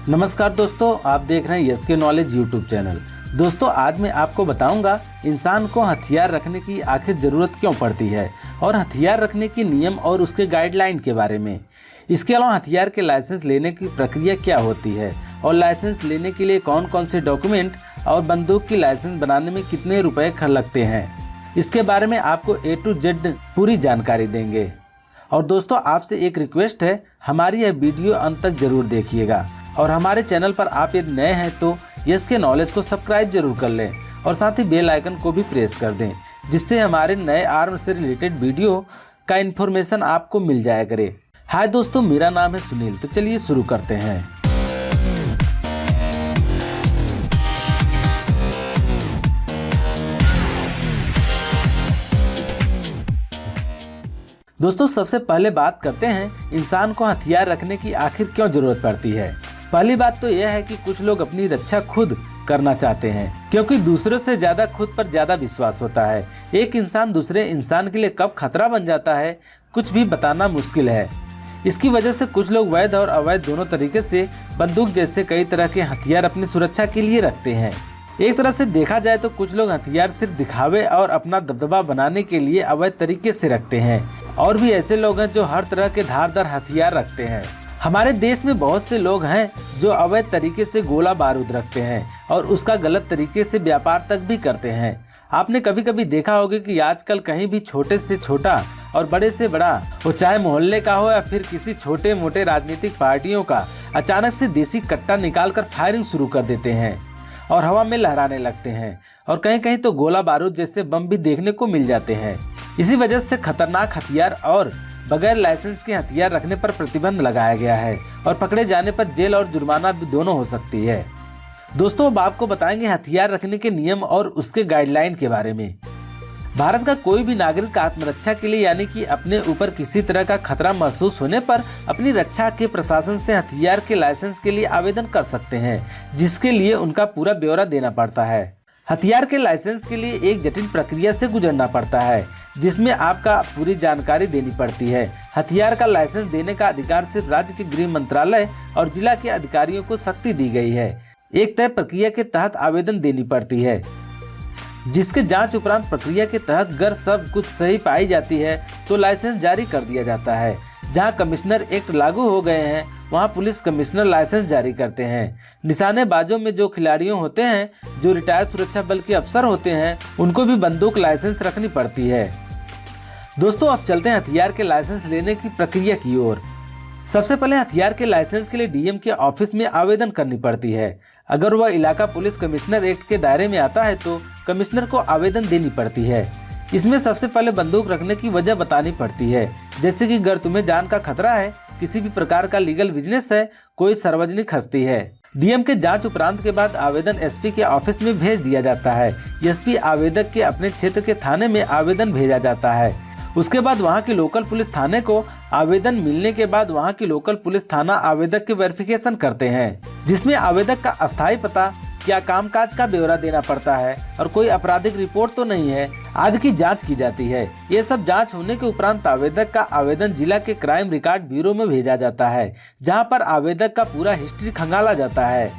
नमस्कार दोस्तों, आप देख रहे हैं यस के नॉलेज यूट्यूब चैनल। दोस्तों, आज मैं आपको बताऊंगा इंसान को हथियार रखने की आखिर ज़रूरत क्यों पड़ती है और हथियार रखने के नियम और उसके गाइडलाइन के बारे में। इसके अलावा हथियार के लाइसेंस लेने की प्रक्रिया क्या होती है और लाइसेंस लेने के लिए कौन कौन से डॉक्यूमेंट और बंदूक की लाइसेंस बनाने में कितने रुपए लगते हैं, इसके बारे में आपको A to Z पूरी जानकारी देंगे। और दोस्तों, आपसे एक रिक्वेस्ट है, हमारी यह वीडियो अंत तक जरूर देखिएगा और हमारे चैनल पर आप यदि नए हैं तो यस के नॉलेज को सब्सक्राइब जरूर कर लें और साथ ही बेल आइकन को भी प्रेस कर दें, जिससे हमारे नए आर्म से रिलेटेड वीडियो का इन्फॉर्मेशन आपको मिल जाया करे। हाय दोस्तों, मेरा नाम है सुनील। तो चलिए शुरू करते हैं। दोस्तों, सबसे पहले बात करते हैं इंसान को हथियार रखने की आखिर क्यों जरूरत पड़ती है। पहली बात तो यह है कि कुछ लोग अपनी रक्षा खुद करना चाहते हैं, क्योंकि दूसरों से ज्यादा खुद पर ज्यादा विश्वास होता है। एक इंसान दूसरे इंसान के लिए कब खतरा बन जाता है, कुछ भी बताना मुश्किल है। इसकी वजह से कुछ लोग वैध और अवैध दोनों तरीके से बंदूक जैसे कई तरह के हथियार अपनी सुरक्षा के लिए रखते हैं। एक तरह से देखा जाए तो कुछ लोग हथियार सिर्फ दिखावे और अपना दबदबा बनाने के लिए अवैध तरीके से रखते हैं, और भी ऐसे लोग हैं जो हर तरह के धारदार हथियार रखते हैं। हमारे देश में बहुत से लोग हैं जो अवैध तरीके से गोला बारूद रखते हैं और उसका गलत तरीके से व्यापार तक भी करते हैं। आपने कभी कभी देखा होगा कि आजकल कहीं भी छोटे से छोटा और बड़े से बड़ा, वो चाहे मोहल्ले का हो या फिर किसी छोटे मोटे राजनीतिक पार्टियों का, अचानक से देसी कट्टा निकालकर फायरिंग शुरू कर देते हैं और हवा में लहराने लगते हैं, और कहीं कहीं तो गोला बारूद जैसे बम भी देखने को मिल जाते हैं। इसी वजह से खतरनाक हथियार और बगैर लाइसेंस के हथियार रखने पर प्रतिबंध लगाया गया है और पकड़े जाने पर जेल और जुर्माना भी दोनों हो सकती है। दोस्तों, अब आपको बताएंगे हथियार रखने के नियम और उसके गाइडलाइन के बारे में। भारत का कोई भी नागरिक आत्मरक्षा के लिए, यानी कि अपने ऊपर किसी तरह का खतरा महसूस होने पर अपनी रक्षा के प्रशासन से हथियार के लाइसेंस के लिए आवेदन कर सकते हैं, जिसके लिए उनका पूरा ब्यौरा देना पड़ता है। हथियार के लाइसेंस के लिए एक जटिल प्रक्रिया से गुजरना पड़ता है, जिसमें आपका पूरी जानकारी देनी पड़ती है। हथियार का लाइसेंस देने का अधिकार सिर्फ राज्य के गृह मंत्रालय और जिला के अधिकारियों को शक्ति दी गई है। एक तय प्रक्रिया के तहत आवेदन देनी पड़ती है, जिसके जांच उपरांत प्रक्रिया के तहत अगर सब कुछ सही पाई जाती है तो लाइसेंस जारी कर दिया जाता है। जहां कमिश्नर एक्ट लागू हो गए हैं, वहां पुलिस कमिश्नर लाइसेंस जारी करते हैं। निशानेबाजों में जो खिलाड़ियों होते हैं, जो रिटायर्ड सुरक्षा बल के अफसर होते हैं, उनको भी बंदूक लाइसेंस रखनी पड़ती है। दोस्तों, अब चलते हैं हथियार के लाइसेंस लेने की प्रक्रिया की ओर। सबसे पहले हथियार के लाइसेंस के लिए डीएम के ऑफिस में आवेदन करनी पड़ती है। अगर वह इलाका पुलिस कमिश्नर एक्ट के दायरे में आता है तो कमिश्नर को आवेदन देनी पड़ती है। इसमें सबसे पहले बंदूक रखने की वजह बतानी पड़ती है, जैसे कि अगर तुम्हें जान का खतरा है, किसी भी प्रकार का लीगल बिजनेस है, कोई सार्वजनिक हस्ती है। डीएम के जांच उपरांत के बाद आवेदन एसपी के ऑफिस में भेज दिया जाता है। एसपी आवेदक के अपने क्षेत्र के थाने में आवेदन भेजा जाता है। उसके बाद वहां के लोकल पुलिस थाने को आवेदन मिलने के बाद वहां की लोकल पुलिस थाना आवेदक के वेरिफिकेशन करते हैं, जिसमें आवेदक का अस्थायी पता, क्या कामकाज का ब्यौरा देना पड़ता है और कोई आपराधिक रिपोर्ट तो नहीं है, आदि की जांच की जाती है। ये सब जांच होने के उपरांत आवेदक का आवेदन जिला के क्राइम रिकॉर्ड ब्यूरो में भेजा जाता है, जहां पर आवेदक का पूरा हिस्ट्री खंगाला जाता है,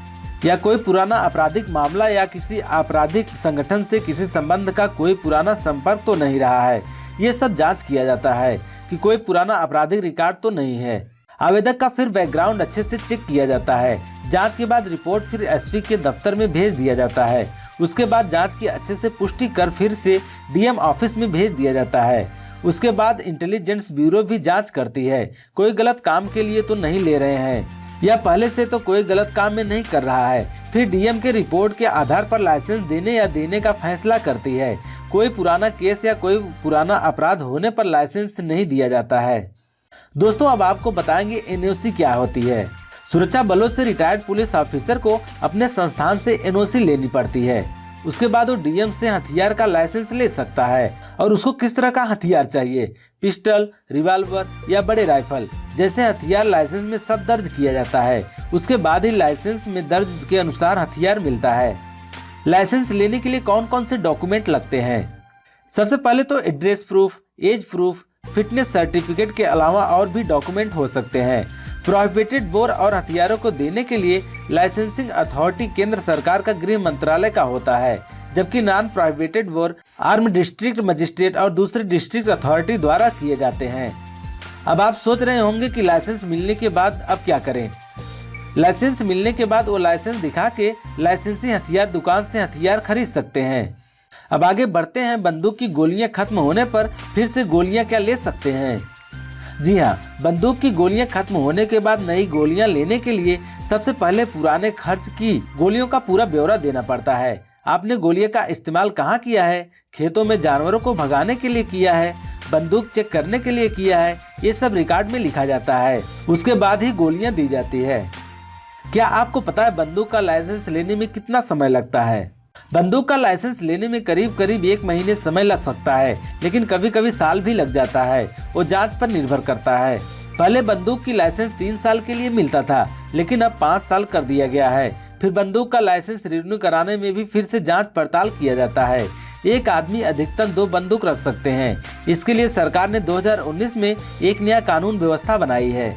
या कोई पुराना आपराधिक मामला या किसी आपराधिक संगठन से किसी संबंध का कोई पुराना संपर्क तो नहीं रहा है। ये सब जांच किया जाता है कि कोई पुराना आपराधिक रिकॉर्ड तो नहीं है। आवेदक का फिर बैकग्राउंड अच्छे से चेक किया जाता है। जांच के बाद रिपोर्ट फिर एसपी के दफ्तर में भेज दिया जाता है। उसके बाद जांच की अच्छे से पुष्टि कर फिर से डीएम ऑफिस में भेज दिया जाता है। उसके बाद इंटेलिजेंस ब्यूरो भी जांच करती है, कोई गलत काम के लिए तो नहीं ले रहे हैं या पहले से तो कोई गलत काम में नहीं कर रहा है। फिर डीएम के रिपोर्ट के आधार पर लाइसेंस देने या देने का फैसला करती है। कोई पुराना केस या कोई पुराना अपराध होने पर लाइसेंस नहीं दिया जाता है। दोस्तों, अब आपको बताएंगे एनओसी क्या होती है। सुरक्षा बलों से रिटायर्ड पुलिस ऑफिसर को अपने संस्थान से एनओसी लेनी पड़ती है। उसके बाद वो डीएम से हथियार का लाइसेंस ले सकता है और उसको किस तरह का हथियार चाहिए, पिस्टल, रिवॉल्वर या बड़े राइफल जैसे हथियार लाइसेंस में सब दर्ज किया जाता है। उसके बाद ही लाइसेंस में दर्ज के अनुसार हथियार मिलता है। लाइसेंस लेने के लिए कौन कौन से डॉक्यूमेंट लगते हैं? सबसे पहले तो address proof, age proof, fitness certificate के अलावा और भी डॉक्यूमेंट हो सकते हैं। प्रोहिबिटेड बोर और हथियारों को देने के लिए लाइसेंसिंग अथॉरिटी केंद्र सरकार का गृह मंत्रालय का होता है, जबकि non prohibited bore arm district magistrate और दूसरी डिस्ट्रिक्ट अथॉरिटी द्वारा किए जाते हैं। अब आप सोच रहे होंगे कि लाइसेंस मिलने के बाद अब क्या करें। लाइसेंस मिलने के बाद वो लाइसेंस दिखा के लाइसेंसी हथियार दुकान से हथियार खरीद सकते हैं। अब आगे बढ़ते हैं, बंदूक की गोलियां खत्म होने पर फिर से गोलियां क्या ले सकते हैं। जी हाँ, बंदूक की गोलियां खत्म होने के बाद नई गोलियां लेने के लिए सबसे पहले पुराने खर्च की गोलियों का पूरा ब्यौरा देना पड़ता है। आपने गोलियों का इस्तेमाल कहाँ किया है, खेतों में जानवरों को भगाने के लिए किया है, बंदूक चेक करने के लिए किया है, ये सब रिकॉर्ड में लिखा जाता है। उसके बाद ही गोलियां दी जाती है। क्या आपको पता है बंदूक का लाइसेंस लेने में कितना समय लगता है? बंदूक का लाइसेंस लेने में करीब 1 महीने समय लग सकता है, लेकिन कभी कभी साल भी लग जाता है। वो जांच पर निर्भर करता है। पहले बंदूक की लाइसेंस 3 साल के लिए मिलता था, लेकिन अब 5 साल कर दिया गया है। फिर बंदूक का लाइसेंस रिन्यू कराने में भी फिर से जांच पड़ताल किया जाता है। एक आदमी अधिकतम 2 बंदूक रख सकते हैं। इसके लिए सरकार ने 2019 में एक नया कानून व्यवस्था बनाई है।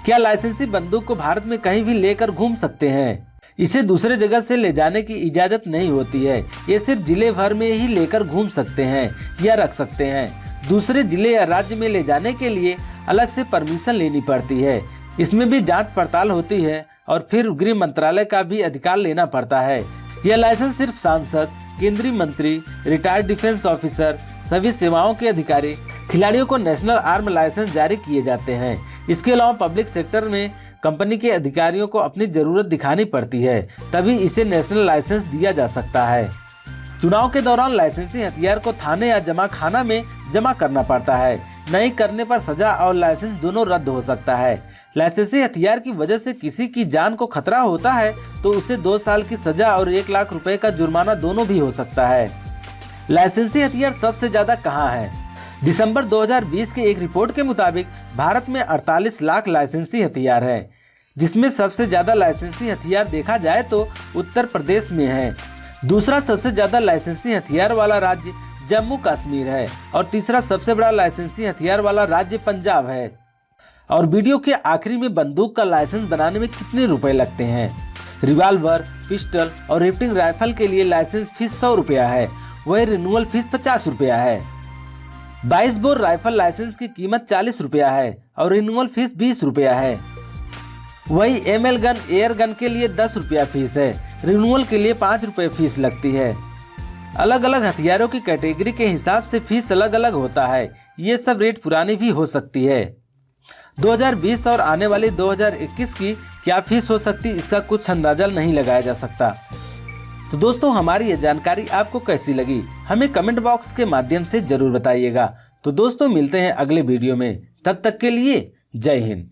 क्या लाइसेंसी बंदूक को भारत में कहीं भी लेकर घूम सकते हैं? इसे दूसरे जगह से ले जाने की इजाजत नहीं होती है। ये सिर्फ जिले भर में ही लेकर घूम सकते हैं या रख सकते हैं। दूसरे जिले या राज्य में ले जाने के लिए अलग से परमिशन लेनी पड़ती है। इसमें भी जांच पड़ताल होती है और फिर गृह मंत्रालय का भी अधिकार लेना पड़ता है। यह लाइसेंस सिर्फ सांसद, केंद्रीय मंत्री, रिटायर्ड डिफेंस ऑफिसर, सभी सेवाओं के अधिकारी, खिलाड़ियों को नेशनल आर्म लाइसेंस जारी किए जाते हैं। इसके अलावा पब्लिक सेक्टर में कंपनी के अधिकारियों को अपनी जरूरत दिखानी पड़ती है, तभी इसे नेशनल लाइसेंस दिया जा सकता है। चुनाव के दौरान लाइसेंसी हथियार को थाने या जमा खाना में जमा करना पड़ता है। नहीं करने पर सजा और लाइसेंस दोनों रद्द हो सकता है। लाइसेंसी हथियार की वजह से किसी की जान को खतरा होता है तो उसे 2 साल की सजा और 1 लाख रुपए का जुर्माना दोनों भी हो सकता है। लाइसेंसी हथियार सबसे ज्यादा कहाँ है? दिसंबर 2020 के एक रिपोर्ट के मुताबिक भारत में 48 लाख लाइसेंसी हथियार है, जिसमें सबसे ज्यादा लाइसेंसी हथियार देखा जाए तो उत्तर प्रदेश में है। दूसरा सबसे ज्यादा लाइसेंसी हथियार वाला राज्य जम्मू कश्मीर है और तीसरा सबसे बड़ा लाइसेंसी हथियार वाला राज्य पंजाब है। और वीडियो के आखिरी में बंदूक का लाइसेंस बनाने में कितने रुपए लगते हैं? रिवॉल्वर, पिस्टल और रिफ्टिंग राइफल के लिए लाइसेंस फीस 100 रुपया है, वही रिन्यूअल फीस 50 रुपया है। 22 बोर राइफल लाइसेंस की कीमत 40 रुपया है और रिन्यूअल फीस 20 रुपया है। वही ML गन, एयर गन के लिए 10 रुपया फीस है, रिन्यूअल के लिए 5 रुपये फीस लगती है। अलग अलग हथियारों की कैटेगरी के हिसाब से फीस अलग अलग होता है। ये सब रेट पुरानी भी हो सकती है। 2020 और आने वाली 2021 की क्या फीस हो सकती, इसका कुछ अंदाजा नहीं लगाया जा सकता। तो दोस्तों, हमारी ये जानकारी आपको कैसी लगी हमें कमेंट बॉक्स के माध्यम से जरूर बताइएगा। तो दोस्तों, मिलते हैं अगले वीडियो में। तब तक के लिए जय हिंद।